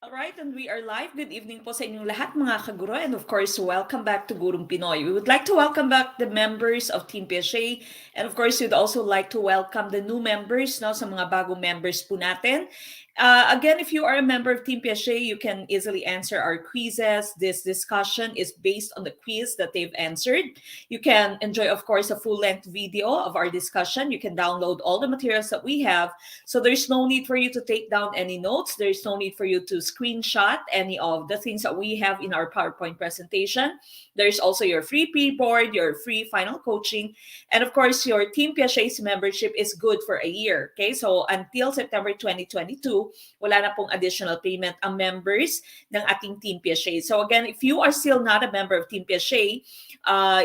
Alright, and we are live. Good evening po sa inyong lahat mga kaguro, and of course, welcome back to Gurong Pinoy. We would like to welcome back the members of Team PSA, and of course, we'd also like to welcome the new members, no, sa mga bagong members po natin. Again, if you are a member of Team PSA, you can easily answer our quizzes. This discussion is based on the quiz that they've answered. You can enjoy, of course, a full-length video of our discussion. You can download all the materials that we have. So there's no need for you to take down any notes. There's no need for you to screenshot any of the things that we have in our PowerPoint presentation. There's also your free pre-board, your free final coaching, and of course, your Team PSA's membership is good for a year. Okay, so until September 2022, wala na pong additional payment ang members ng ating Team PSA. So again, if you are still not a member of Team PSA,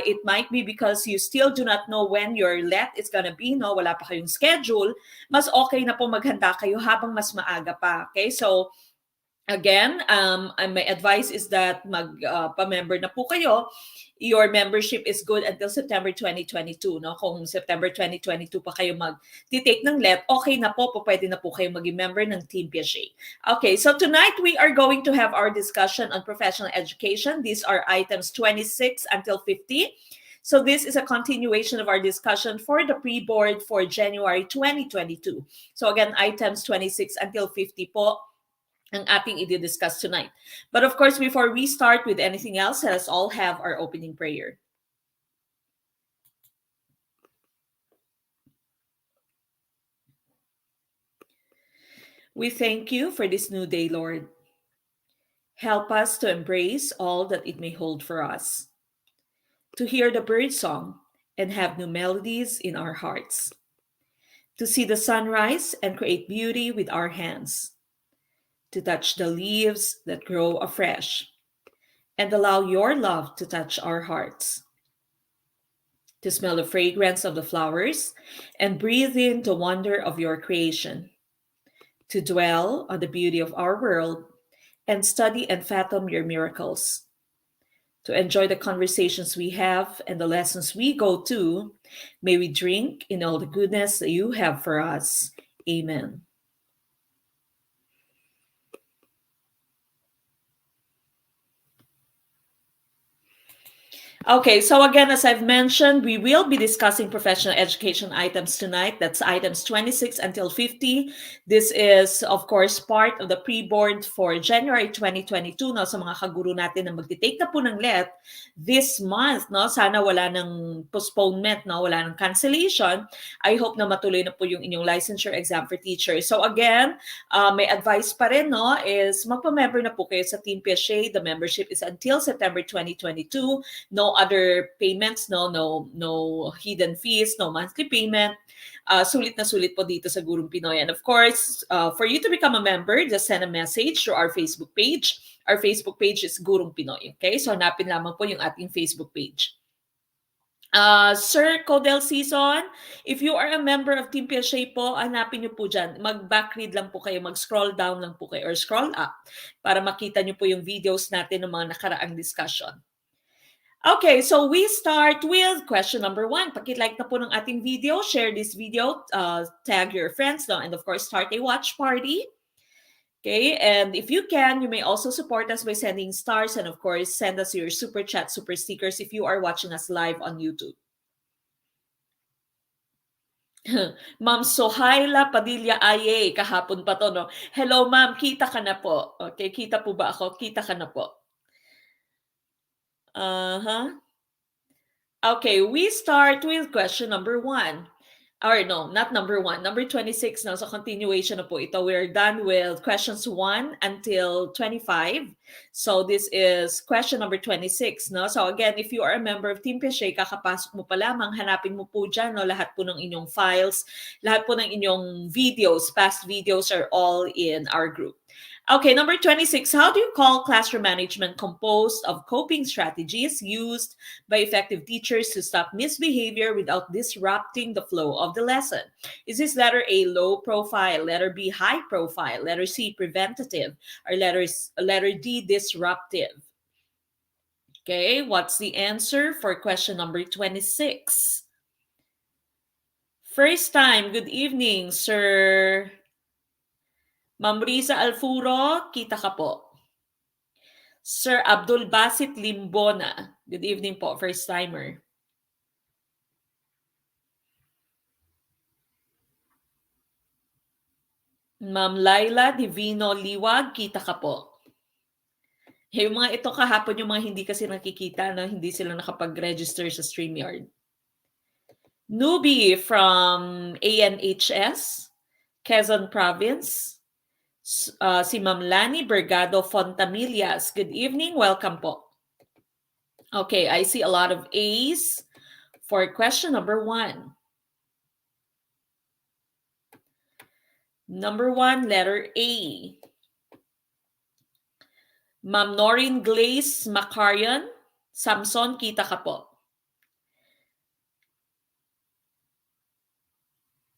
it might be because you still do not know when your let is gonna be, no? Wala pa kayong schedule. Mas okay na po maghanda kayo habang mas maaga pa. Okay, so again, my advice is that pa-member na po kayo. Your membership is good until September 2022. No? Kung September 2022 pa kayo mag-take ng let, okay na po, pwede na po kayo maging member ng Team PSA. Okay, so tonight we are going to have our discussion on professional education. These are items 26 until 50. So this is a continuation of our discussion for the pre-board for January 2022. So again, items 26 until 50 po ang ating i-discuss tonight. But of course, before we start with anything else, let us all have our opening prayer. We thank you for this new day, Lord. Help us to embrace all that it may hold for us, to hear the bird song and have new melodies in our hearts, to see the sunrise and create beauty with our hands, to touch the leaves that grow afresh, and allow your love to touch our hearts, to smell the fragrance of the flowers and breathe in the wonder of your creation, to dwell on the beauty of our world and study and fathom your miracles, to enjoy the conversations we have and the lessons we go to. May we drink in all the goodness that you have for us. Amen. Okay, so again, as I've mentioned, we will be discussing professional education items tonight. That's items 26 until 50. This is, of course, part of the pre-board for January 2022. No? Sa mga kaguro natin na magtitake na po ng let this month. No? Sana wala ng postponement, no? Wala ng cancellation. I hope na matuloy na po yung inyong licensure exam for teachers. So again, may advice pa rin, no? Is magpa-member na po kayo sa Team PSA. The membership is until September 2022. No other payments, no hidden fees, no monthly payment. Sulit na sulit po dito sa Gurong Pinoy. And of course, for you to become a member, just send a message to our Facebook page. Our Facebook page is Gurong Pinoy. Okay? So hanapin lamang po yung ating Facebook page. Sir Codel Season, if you are a member of Team PSA po, hanapin nyo po dyan. Mag-backread lang po kayo, mag-scroll down lang po kayo or scroll up para makita nyo po yung videos natin ng mga nakaraang discussion. Okay, so we start with question number 1. Paki-like na po ng ating video, share this video, tag your friends, no? And of course, start a watch party. Okay, and if you can, you may also support us by sending stars and of course, send us your super chat, super stickers if you are watching us live on YouTube. Ma'am Sohaila Padilla Aye, kahapon pa to, no? Hello, ma'am, kita ka na po. Okay, kita po ba ako? Kita ka na po. Okay, we start with question number 1. Or no, not number 1. Number 26 now. So continuation na po ito. We're done with questions 1 until 25. So this is question number 26. No? So again, if you are a member of Team PSA, kakapasok mo pa lamang, hanapin mo po dyan, no? Lahat po ng inyong files, lahat po ng inyong videos, past videos are all in our group. Okay, number 26, how do you call classroom management composed of coping strategies used by effective teachers to stop misbehavior without disrupting the flow of the lesson? Is this letter A, low profile, letter B, high profile, letter C, preventative, or letter D, disruptive? Okay, what's the answer for question number 26? First time, good evening, Sir Ma'am Riza Alfuro, kita ka po. Sir Abdul Basit Limbona, good evening po, first timer. Ma'am Laila Divino Liwag, kita ka po. Yung mga ito kahapon, yung mga hindi kasi nakikita na hindi sila nakapag-register sa StreamYard. Newbie from ANHS, Quezon Province. Si Ma'am Lani Bergado Fontamillas. Good evening, welcome po. Okay, I see a lot of A's for question number 1. Number 1, letter A. Ma'am Norin Glaze Macarian, Samson, kita ka po.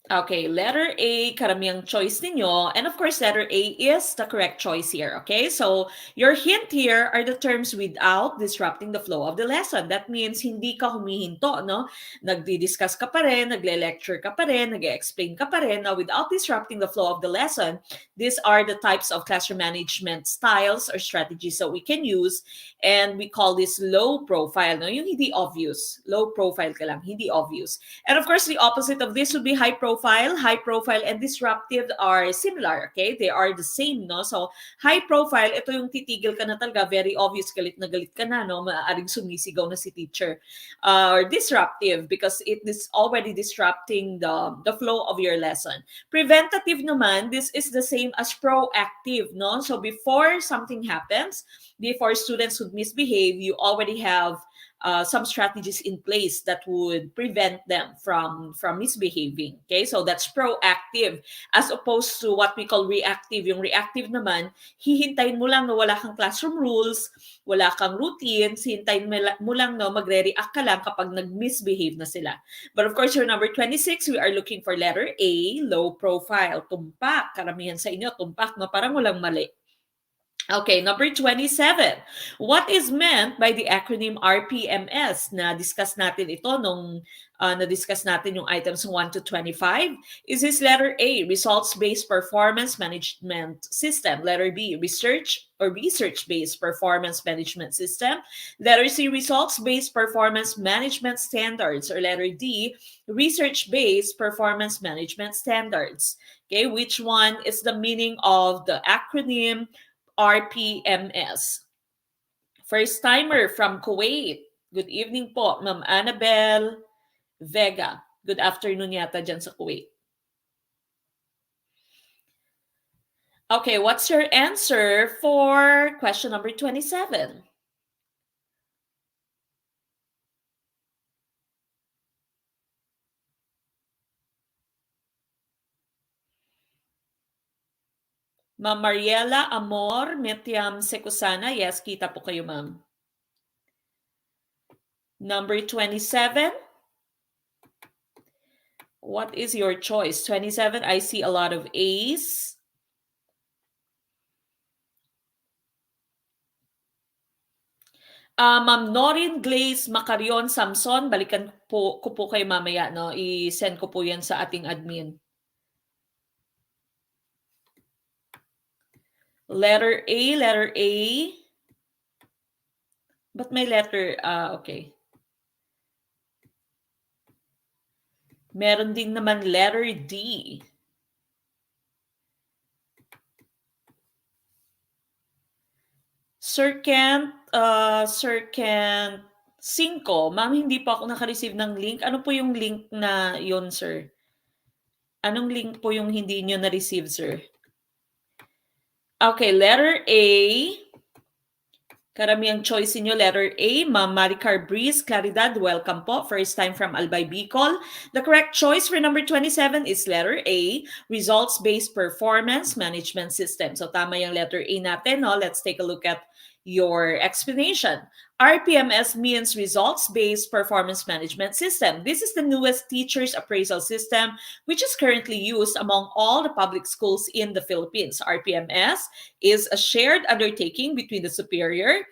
Okay, letter A, karamihang choice ninyo. And of course, letter A is the correct choice here. Okay, so your hint here are the terms without disrupting the flow of the lesson. That means hindi ka humihinto, no? Nagdi-discuss ka pa rin, nagle-lecture ka pa rin, nag-explain ka pa rin. Now, without disrupting the flow of the lesson, these are the types of classroom management styles or strategies that we can use. And we call this low profile, no? Yung hindi obvious. Low profile ka lang, hindi obvious. And of course, the opposite of this would be high profile. High profile and disruptive are similar, okay? They are the same, no? So, high profile, ito yung titigil ka na talaga, very obvious, galit ka na, no? Maaaring sumisigaw na si teacher. Or disruptive, because it is already disrupting the flow of your lesson. Preventative naman, this is the same as proactive, no? So, before something happens, before students would misbehave, you already have some strategies in place that would prevent them from misbehaving. Okay, so that's proactive as opposed to what we call reactive. Yung reactive naman, hihintayin mo lang na wala kang classroom rules, wala kang routines, hihintayin mo lang na magre-react ka lang kapag nag-misbehave na sila. But of course, your number 26, we are looking for letter A, low profile, tumpak. Karamihan sa inyo, tumpak, no? Parang walang mali. Okay, number 27. What is meant by the acronym RPMS? Na-discuss natin ito nung na-discuss natin yung items 1 to 25. Is this letter A, results-based performance management system? Letter B, research-based performance management system? Letter C, results-based performance management standards? Or letter D, research-based performance management standards? Okay, which one is the meaning of the acronym RPMS? First timer from Kuwait. Good evening po, Ma'am Annabelle Vega. Good afternoon yata dyan sa Kuwait. Okay, what's your answer for question number 27? Ma'am Mariela Amor Metiam Sekusana. Yes, kita po kayo, ma'am. Number 27. What is your choice? 27, I see a lot of A's. Ma'am Norin Glaze Macarion Samson, balikan ko po kayo mamaya, no? I-send ko po yan sa ating admin. Letter A. But may letter, okay. Meron din naman letter D. Sir Kent 5. Ma'am, hindi pa ako naka-receive ng link. Ano po yung link na yon, sir? Anong link po yung hindi nyo na-receive, sir? Okay, letter A. Karamihang choice niyo, letter A. Ma'am Maricar Breeze Claridad, welcome po. First time from Albay Bicol. The correct choice for number 27 is letter A, results-based performance management system. So tama yung letter A natin, no? Let's take a look at your explanation. RPMS means results-based performance management system. This is the newest teachers appraisal system which is currently used among all the public schools in the Philippines. RPMS is a shared undertaking between the superior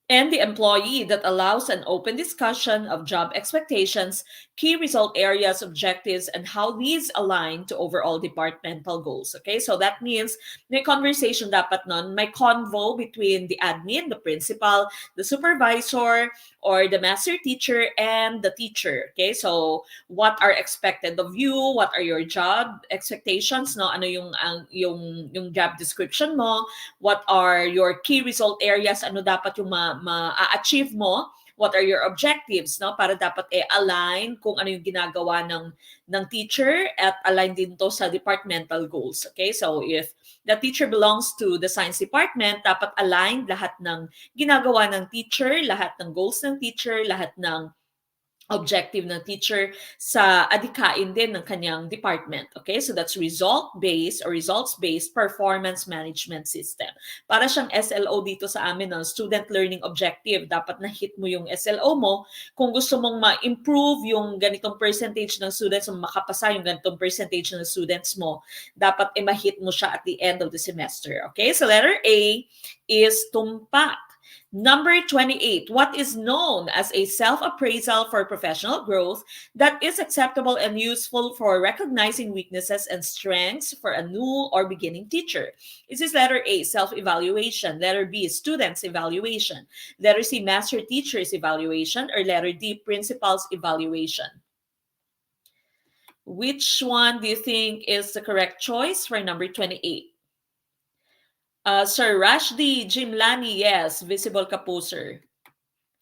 and the employee that allows an open discussion of job expectations, key result areas, objectives, and how these align to overall departmental goals. Okay, so that means may conversation dapat nun, may convo between the admin, the principal, the supervisor, or the master teacher and the teacher. Okay, so what are expected of you? What are your job expectations? No, ano yung job description mo? What are your key result areas, ano dapat yung ma-achieve mo, what are your objectives, no, para dapat align kung ano yung ginagawa ng teacher at align din to sa departmental goals. Okay, so if the teacher belongs to the science department, dapat align lahat ng ginagawa ng teacher, lahat ng goals ng teacher, lahat ng objective ng teacher sa adhikain din ng kanyang department. Okay? So that's result-based or results-based performance management system. Para siyang SLO dito sa amin, no? Student Learning Objective. Dapat na-hit mo yung SLO mo. Kung gusto mong ma-improve yung ganitong percentage ng students, makapasa yung ganitong percentage ng students mo, dapat ma-hit mo siya at the end of the semester. Okay? So letter A is tumpak. Number 28, what is known as a self-appraisal for professional growth that is acceptable and useful for recognizing weaknesses and strengths for a new or beginning teacher? Is this letter A, self-evaluation, letter B, students' evaluation, letter C, master teacher's evaluation, or letter D, principal's evaluation? Which one do you think is the correct choice for number 28? Sir Rashdi Jimlani, yes. Visible ka po, sir.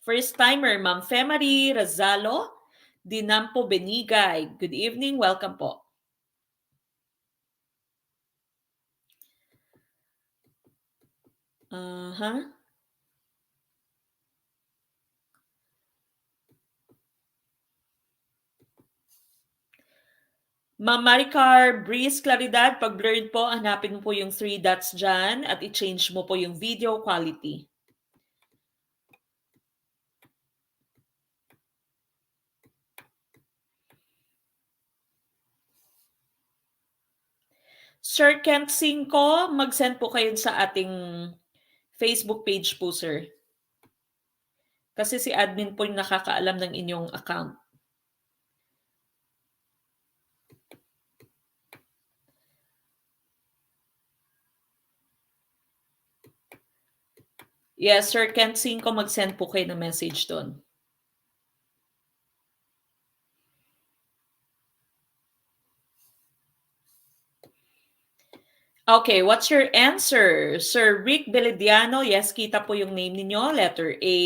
First timer, Ma'am Femari Razalo Dinampo Benigay. Good evening. Welcome po. Ma'am Maricar, Breeze Claridad, pag blurred po, hanapin mo po yung 3 dots dyan at i-change mo po yung video quality. Sir Kent 5, mag-send po kayo sa ating Facebook page po, sir. Kasi si admin po yung nakakaalam ng inyong account. Yes, Sir Kent 5, mag-send po kayo ng message doon. Okay, what's your answer? Sir Rick Belediano, yes, kita po yung name ninyo. Letter A.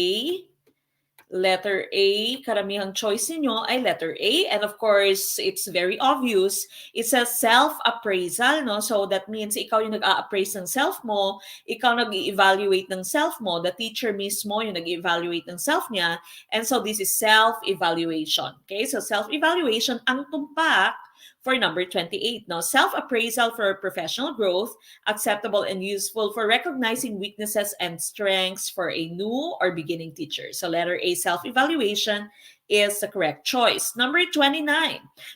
Letter A, karamihang choice niyo ay letter A. And of course, it's very obvious. It says self-appraisal, no? So that means ikaw yung nag-a-appraise ng self mo, ikaw nag-i-evaluate ng self mo, the teacher mismo yung nag-i-evaluate ng self niya. And so this is self-evaluation. Okay? So self-evaluation ang tumpak for number 28. Now, self-appraisal for professional growth, acceptable and useful for recognizing weaknesses and strengths for a new or beginning teacher. So letter A, self-evaluation, is the correct choice. Number 29.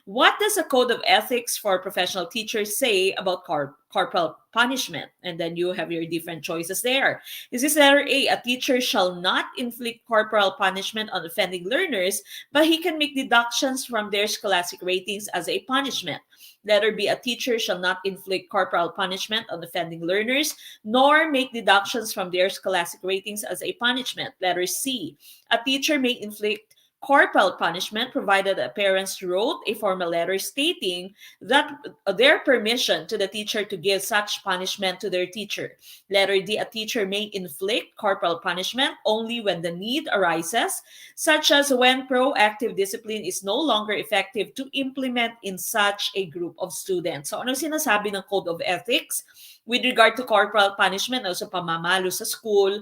What does the Code of Ethics for Professional Teachers say about corporal punishment? And then you have your different choices there. Is this letter A, a teacher shall not inflict corporal punishment on offending learners, but he can make deductions from their scholastic ratings as a punishment. Letter B, a teacher shall not inflict corporal punishment on offending learners, nor make deductions from their scholastic ratings as a punishment. Letter C, a teacher may inflict corporal punishment provided that parents wrote a formal letter stating that their permission to the teacher to give such punishment to their teacher. Letter D, a teacher may inflict corporal punishment only when the need arises, such as when proactive discipline is no longer effective to implement in such a group of students. So ano sinasabi ng Code of Ethics with regard to corporal punishment, also pamamalo sa school,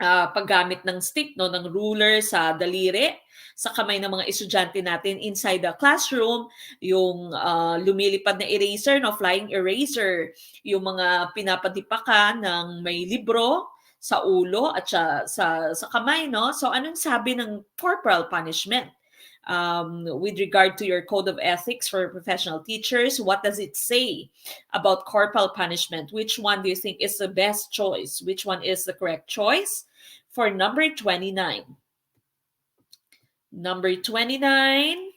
paggamit ng stick, no, ng ruler sa daliri, sa kamay ng mga estudyante natin inside the classroom, yung lumilipad na eraser, no, flying eraser, yung mga pinapadipakan ng may libro sa ulo at sa kamay, no? So anong sabi ng corporal punishment? With regard to your Code of Ethics for professional teachers, what does it say about corporal punishment? Which one do you think is the best choice? Which one is the correct choice for number 29. Number 29.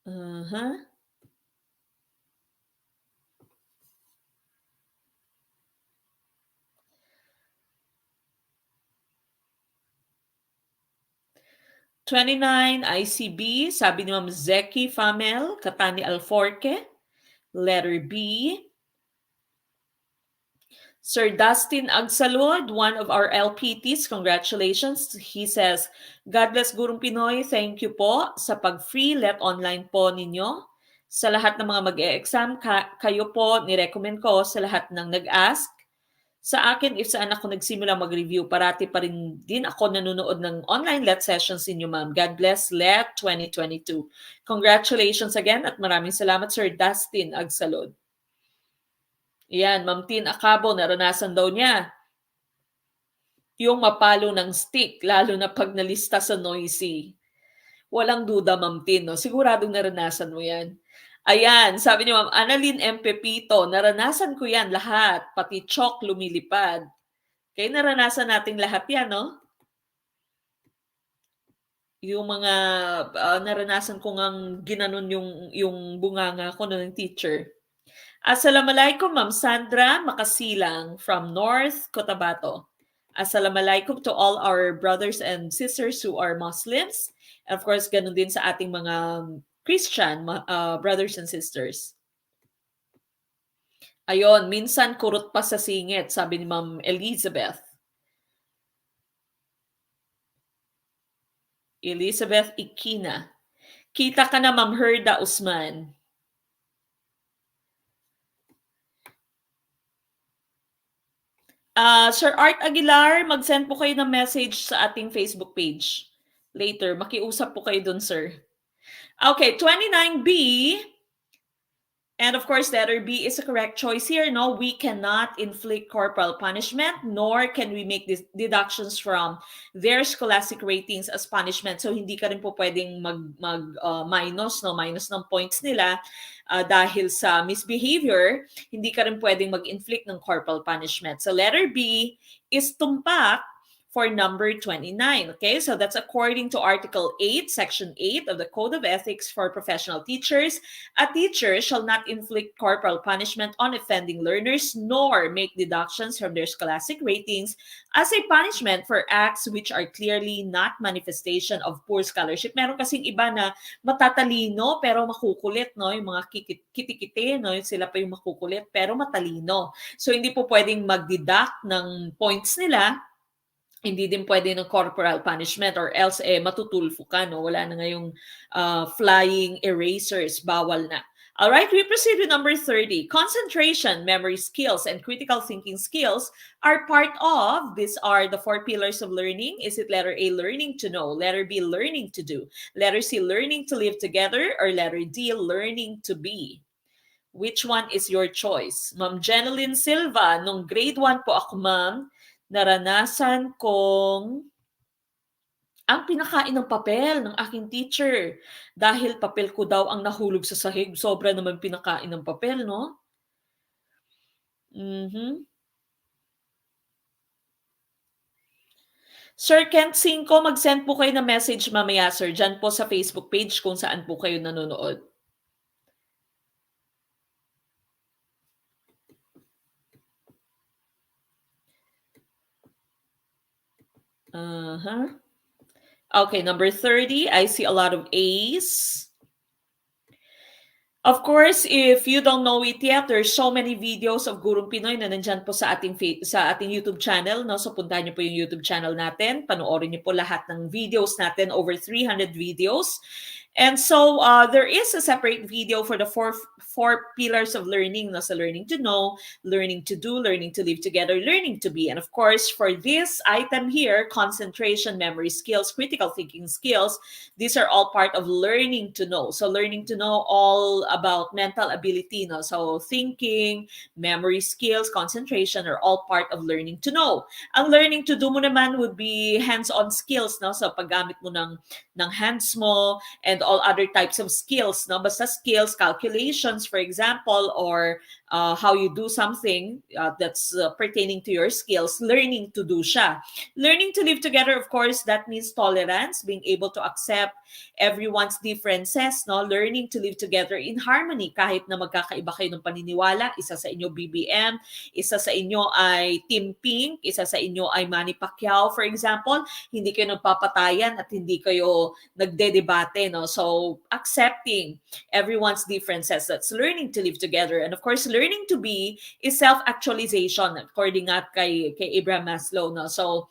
Uh-huh. #29 ICB, sabi ni Ma'am Zeki Famel, Katani Alforque. Letter B. Sir Dustin Agsalud, one of our LPTs, congratulations. He says, God bless Gurong Pinoy. Thank you po sa pag-free let online po ninyo. Sa lahat ng mga mag-e-exam, kayo po nirecommend ko sa lahat ng nag-ask. Sa akin, if saan ako nagsimula mag-review, parati pa rin din ako nanonood ng online let sessions ninyo, ma'am. God bless let 2022. Congratulations again at maraming salamat, Sir Dustin Agsalud. Yan, Ma'am Tin Acabo, naranasan daw niya yung mapalo ng stick, lalo na pag nalista sa noisy. Walang duda, Ma'am Tin, no? Siguradong naranasan mo yan. Ayan, sabi ni Ma'am Annalyn M. Pepito, naranasan ko yan lahat, pati chalk lumilipad. Kaya naranasan nating lahat yan, no? Yung mga naranasan ko ngang ginanon yung bunganga ko ng teacher. Assalamualaikum, Ma'am Sandra Makasilang from North Cotabato. Assalamualaikum to all our brothers and sisters who are Muslims. And of course, ganun din sa ating mga Christian brothers and sisters. Ayon, minsan kurot pa sa singit, sabi ni Ma'am Elizabeth. Elizabeth Ikina. Kita ka na, Ma'am Herda Usman. Sir Art Aguilar, mag-send po kayo ng message sa ating Facebook page. Later, makiusap po kayo dun, sir. Okay, 29B. And of course, letter B is a correct choice here. No, we cannot inflict corporal punishment, nor can we make deductions from their scholastic ratings as punishment. So, hindi ka rin po pwedeng minus ng points nila dahil sa misbehavior. Hindi ka rin pwedeng mag-inflict ng corporal punishment. So, letter B is tumpak for number 29. Okay, so that's according to Article 8, Section 8 of the Code of Ethics for Professional Teachers. A teacher shall not inflict corporal punishment on offending learners nor make deductions from their scholastic ratings as a punishment for acts which are clearly not manifestation of poor scholarship. Meron kasing iba na matatalino pero makukulit, no? Yung mga kitikite, no? Sila pa yung makukulit pero matalino. So hindi po pwedeng mag-deduct ng points nila. Hindi din pwede ng corporal punishment or else matutulfo ka, no? Wala na ngayong flying erasers, bawal na. All right, we proceed with number 30. Concentration, memory skills, and critical thinking skills are part of, these are the 4 pillars of learning. Is it letter A, learning to know, letter B, learning to do, letter C, learning to live together, or letter D, learning to be? Which one is your choice? Ma'am Jeneline Silva, nung grade 1 po ako, ma'am, naranasan kong ang pinakain ng papel ng aking teacher. Dahil papel ko daw ang nahulog sa sahig. Sobra naman pinakain ng papel, no? Sir Kent Cinco, mag-send po kayo ng message mamaya, sir. Diyan po sa Facebook page kung saan po kayo nanonood. Okay, number 30. I see a lot of A's. Of course, if you don't know it yet, there's so many videos of Gurong Pinoy na nandyan po sa ating YouTube channel. No? So puntahan niyo po yung YouTube channel natin. Panoorin niyo po lahat ng videos natin, over 300 videos. And so there is a separate video for the four pillars of learning. No? So learning to know, learning to do, learning to live together, learning to be. And of course, for this item here, concentration, memory skills, critical thinking skills, these are all part of learning to know. So learning to know all about mental ability. No? So thinking, memory skills, concentration are all part of learning to know. Ang learning to do mo naman would be hands-on skills. No? So paggamit mo ng hands mo, and and all other types of skills, no? Basta skills, calculations, for example, or how you do something that's pertaining to your skills, learning to do siya. Learning to live together, of course, that means tolerance, being able to accept everyone's differences, no? Learning to live together in harmony kahit na magkakaiba kayo ng paniniwala. Isa sa inyo BBM, isa sa inyo ay Team Pink, isa sa inyo ay Manny Pacquiao, for example. Hindi kayo nagpapatayan at hindi kayo nagdedebate, no? So, accepting everyone's differences, that's learning to live together. And of course, learning to be is self-actualization, according nga kay Abraham Maslow, no? So,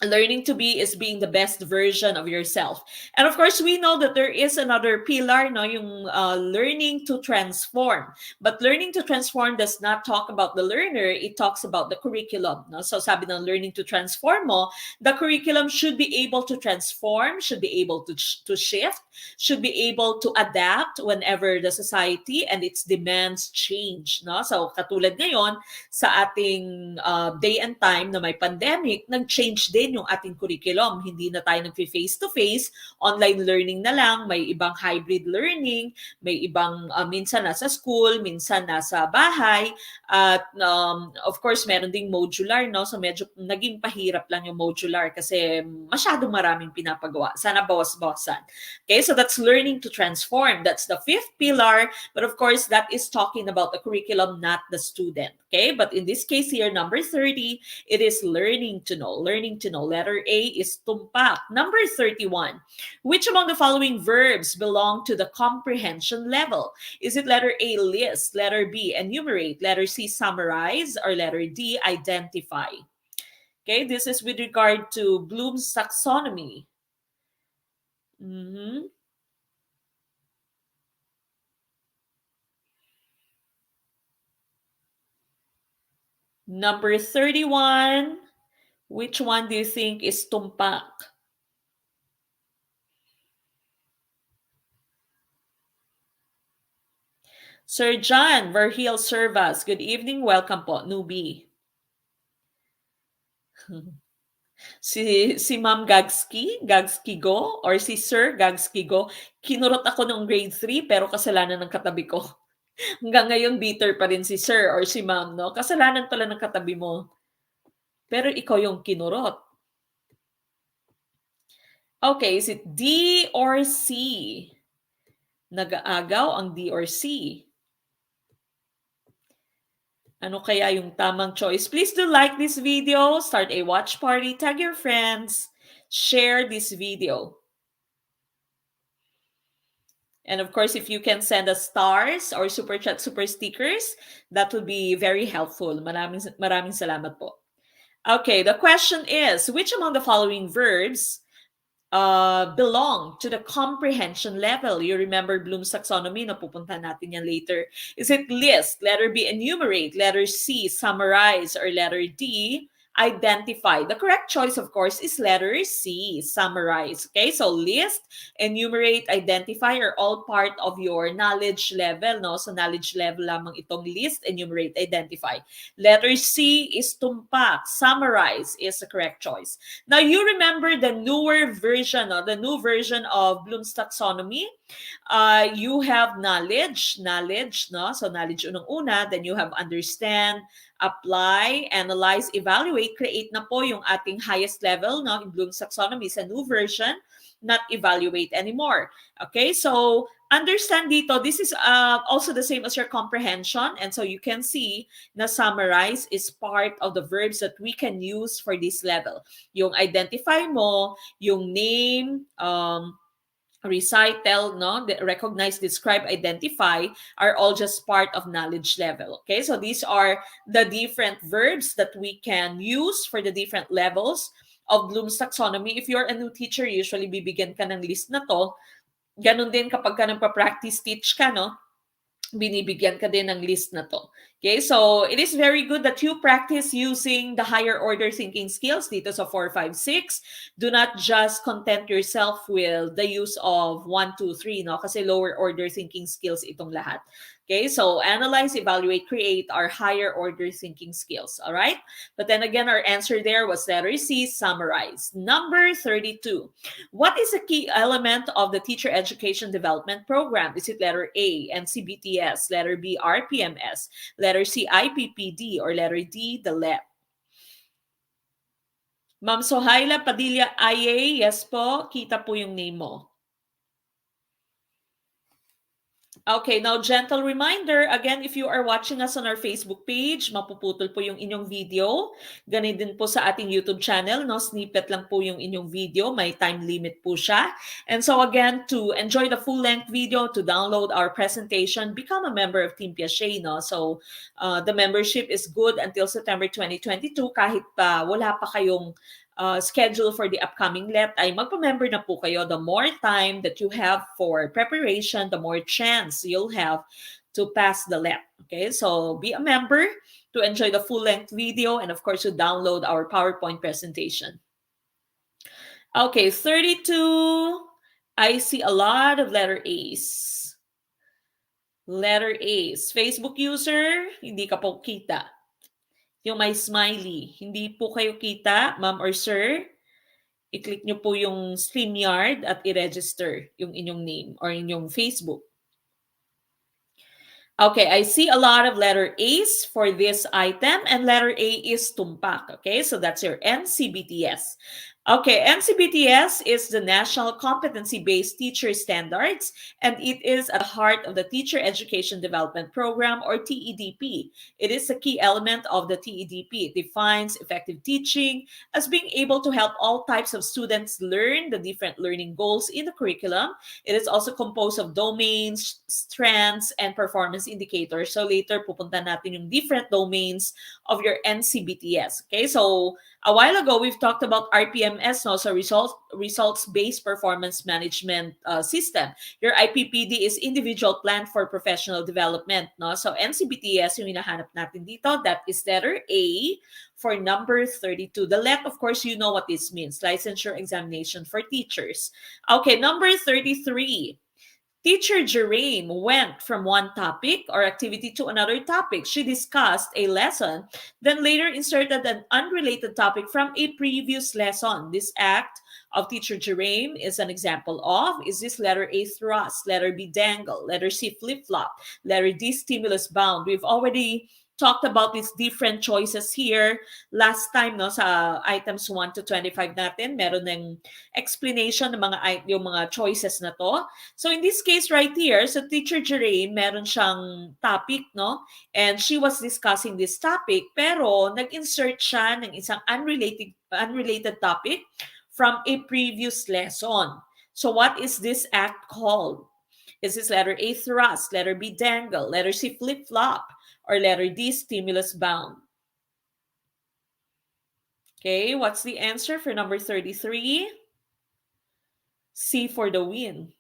learning to be is being the best version of yourself. And of course, we know that there is another pillar, no, yung learning to transform. But learning to transform does not talk about the learner, it talks about the curriculum, no? So sabi ng learning to transform mo, the curriculum should be able to transform, should be able to shift, should be able to adapt whenever the society and its demands change, no? So katulad ngayon sa ating day and time na may pandemic, nag-change din yung ating curriculum. Hindi na tayo nag-face-to-face, online learning na lang, may ibang hybrid learning, may ibang minsan nasa school, minsan nasa bahay, at of course meron ding modular, no? So medyo naging pahirap lang yung modular kasi masyadong maraming pinapagawa. Sana bawas-bawasan. Okay, so that's learning to transform. That's the fifth pillar, but of course that is talking about the curriculum, not the student. Okay, but in this case here, number 30, it is learning to know. Learning to know. Letter A is tumpak. Number 31, which among the following verbs belong to the comprehension level? Is it letter A, list, letter B, enumerate, letter C, summarize, or letter D, identify? Okay, this is with regard to Bloom's taxonomy. Number 31, which one do you think is tumpak? Sir John Verhil Servas, good evening. Welcome po, newbie. Si Ma'am Gagski Go, or si Sir Gagski Go, kinurot ako noong grade 3 pero kasalanan ng katabi ko. Hanggang ngayon bitter pa rin si Sir or si Ma'am, no? Kasalanan pala ng katabi mo. Pero ikaw yung kinurot. Okay, is it D or C? Nag-aagaw ang D or C. Ano kaya yung tamang choice? Please do like this video, start a watch party, tag your friends, share this video. And of course, if you can send us stars or super chat, super stickers, that would be very helpful. Maraming salamat po. Okay, the question is, which among the following verbs belong to the comprehension level? You remember Bloom's taxonomy, napupunta natin yan later. Is it list, letter B, enumerate, letter C, summarize, or letter D, identify? The correct choice, of course, is letter C, summarize. Okay, so list, enumerate, identify are all part of your knowledge level, no? So knowledge level lamang itong list, enumerate, identify. Letter C is tumpak, summarize is the correct choice. Now you remember the newer version, no? The new version of Bloom's taxonomy. You have knowledge, no? So knowledge unang-una, then you have understand, apply, analyze, evaluate, create na po yung ating highest level, no? In Bloom's taxonomy sa new version, not evaluate anymore. Okay, so understand dito, this is also the same as your comprehension, and so you can see na summarize is part of the verbs that we can use for this level. Yung identify mo, yung name, recite, tell, no, recognize, describe, identify are all just part of knowledge level. Okay, so these are the different verbs that we can use for the different levels of Bloom's taxonomy. If you're a new teacher, usually bibigyan ka ng list na to. Ganon din kapag ka nagpa-practice teach ka, no, binibigyan ka din ng list na to. Okay, so it is very good that you practice using the higher order thinking skills dito sa 4, 5, 6. Do not just content yourself with the use of 1, 2, 3, no? Kasi lower order thinking skills itong lahat. Okay, so analyze, evaluate, create are higher order thinking skills. All right, but then again, our answer there was letter C, summarize. Number 32. What is a key element of the teacher education development program? Is it letter A, NCBTS, letter B, RPMS, letter C, IPPD, or letter D, the LEP? Ma'am Sohaila Padilla IA, yes po, kita po yung name mo. Okay, now gentle reminder, again, if you are watching us on our Facebook page, mapuputol po yung inyong video. Ganun din po sa ating YouTube channel, no? Snippet lang po yung inyong video, may time limit po siya. And so again, to enjoy the full-length video, to download our presentation, become a member of Team Piaget, no? So the membership is good until September 2022, kahit pa wala pa kayong schedule for the upcoming LET, ay magpa-member na po kayo. The more time that you have for preparation, the more chance you'll have to pass the LET. Okay, so be a member to enjoy the full-length video and of course to download our PowerPoint presentation. Okay, 32. I see a lot of letter A's. Letter A's. Facebook user, hindi ka po kita. Yung may smiley. Hindi po kayo kita, ma'am or sir. I-click nyo po yung StreamYard at i-register yung inyong name or inyong Facebook. Okay, I see a lot of letter A's for this item, and letter A is tumpak. Okay, so that's your NCBTS. Okay, NCBTS is the National Competency-Based Teacher Standards, and it is at the heart of the Teacher Education Development Program, or TEDP. It is a key element of the TEDP. It defines effective teaching as being able to help all types of students learn the different learning goals in the curriculum. It is also composed of domains, strengths, and performance indicators. So later, pupunta natin yung different domains of your NCBTS. Okay, so a while ago, we've talked about RPMS, no? So results-based performance management system. Your IPPD is individual plan for professional development, no? So NCBTS yung hinahanap natin dito. That is letter A for number 32. The LET, of course, you know what this means. Licensure examination for teachers. Okay, number 33. Teacher Jerame went from one topic or activity to another topic. She discussed a lesson, then later inserted an unrelated topic from a previous lesson. This act of Teacher Jerame is an example of, is this letter A, thrust, letter B, dangle, letter C, flip-flop, letter D, stimulus bound. We've already talked about these different choices here last time, no, sa items 1 to 25 natin. Meron ng explanation ng yung mga choices na to. So in this case right here, so Teacher Jerame, meron siyang topic, no? And she was discussing this topic, pero nag-insert siya ng isang unrelated topic from a previous lesson. So what is this act called? Is this letter A, thrust, letter B, dangle, letter C, flip-flop, or letter D, stimulus bound? Okay, what's the answer for number 33? C for the win.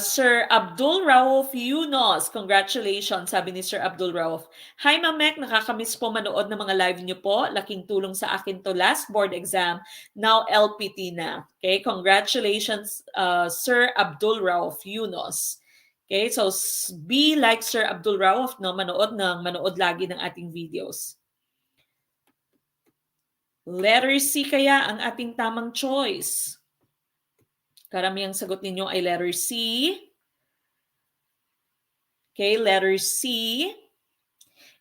Sir Abdul Rauf Yunus, congratulations, sabi ni Sir Abdul Rauf. Hi Ma'am Mek, nakakamiss po manood ng mga live niyo po. Laking tulong sa akin to last board exam. Now LPT na. Okay, congratulations Sir Abdul Rauf Yunus. Okay, so be like Sir Abdul Rauf, no, manood lagi ng ating videos. Letter C kaya ang ating tamang choice. Karamihang sagot ninyo ay letter C. Okay, letter C.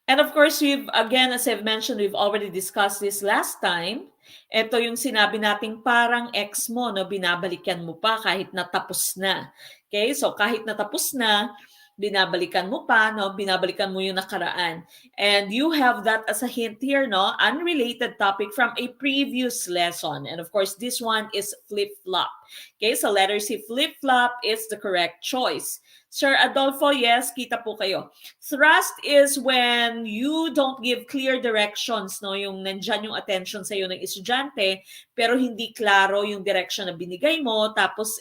And of course, again, as I've mentioned, we've already discussed this last time. Ito yung sinabi nating parang ex mo, no, binabalikan mo pa kahit natapos na. Okay, so kahit natapos na, binabalikan mo pa, no, binabalikan mo yung nakaraan. And you have that as a hint here, no, unrelated topic from a previous lesson. And of course, this one is flip-flop. Okay, so letter C, flip-flop is the correct choice. Sir Adolfo, yes, kita po kayo. Thrust is when you don't give clear directions, no? Yung nandyan yung attention sa'yo ng estudyante, pero hindi klaro yung direction na binigay mo, tapos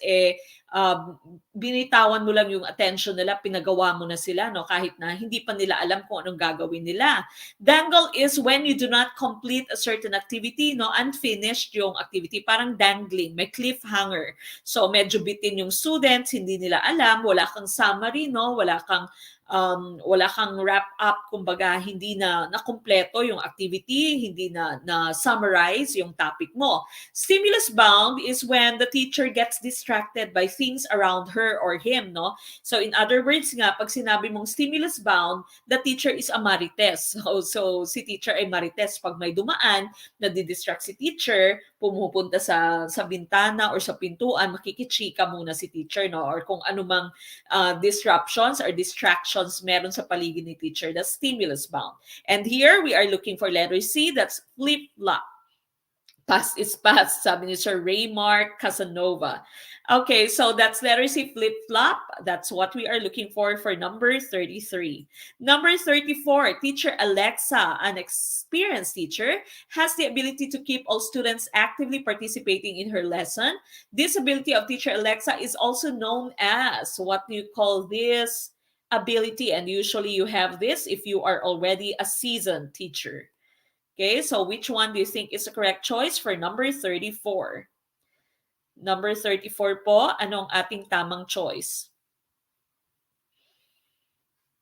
binitawan mo lang yung attention nila, pinagawa mo na sila, no? Kahit na hindi pa nila alam kung anong gagawin nila. Dangle is when you do not complete a certain activity, no? Unfinished yung activity, parang dangling, may cliffhanger. So medyo bitin yung students, hindi nila alam, wala kang summary, no? Wala kang wrap up, kumbaga hindi na nakumpleto yung activity, hindi na summarize yung topic mo. Stimulus bound is when the teacher gets distracted by things around her or him, no? So in other words nga, pag sinabi mong stimulus bound, the teacher is a marites. So si teacher ay marites. Pag may dumaan, nadidistract si teacher, pumupunta sa bintana or sa pintuan, makikichika muna si teacher, no? Or kung anumang disruptions or distractions meron sa paligid ni teacher, that's stimulus bound. And here we are looking for letter C, that's flip-flop. Past is past, sabi ni Sir Raymark Casanova. Okay, so that's letter C, flip-flop. That's what we are looking for number 33. Number 34, Teacher Alexa, an experienced teacher, has the ability to keep all students actively participating in her lesson. This ability of Teacher Alexa is also known as, what do you call this ability? And usually you have this if you are already a seasoned teacher. Okay, so which one do you think is the correct choice for number 34? Number 34 po, anong ating tamang choice?